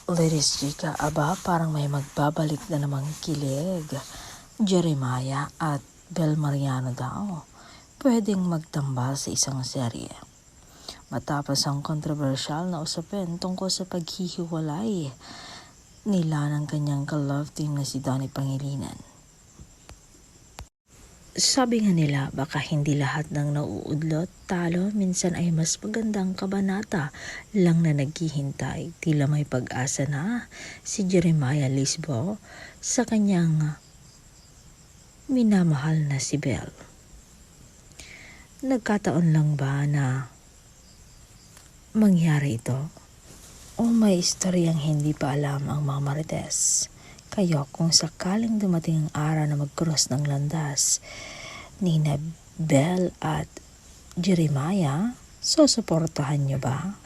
Ladies chika, aba parang may magbabalik na namang kilig. Jeremiah at Bel Mariano daw pwedeng magtambal sa isang serye. Matapos ang kontrobersyal na usapin tungkol sa paghihiwalay nila ng kanyang ka-love team na si Donnie Pangilinan. Sabi nga nila baka hindi lahat ng nauudlot talo, minsan ay mas magandang kabanata lang na naghihintay. Tila may pag-asa na si Jeremiah Lisbo sa kanyang minamahal na si Bel. Nagkataon lang ba na mangyari ito? O may istoryang hindi pa alam ang mga marites? Kayo, kung sakaling dumating ang araw na mag-cross ng landas ni Bel at Jeremiah, susuportahan niyo ba?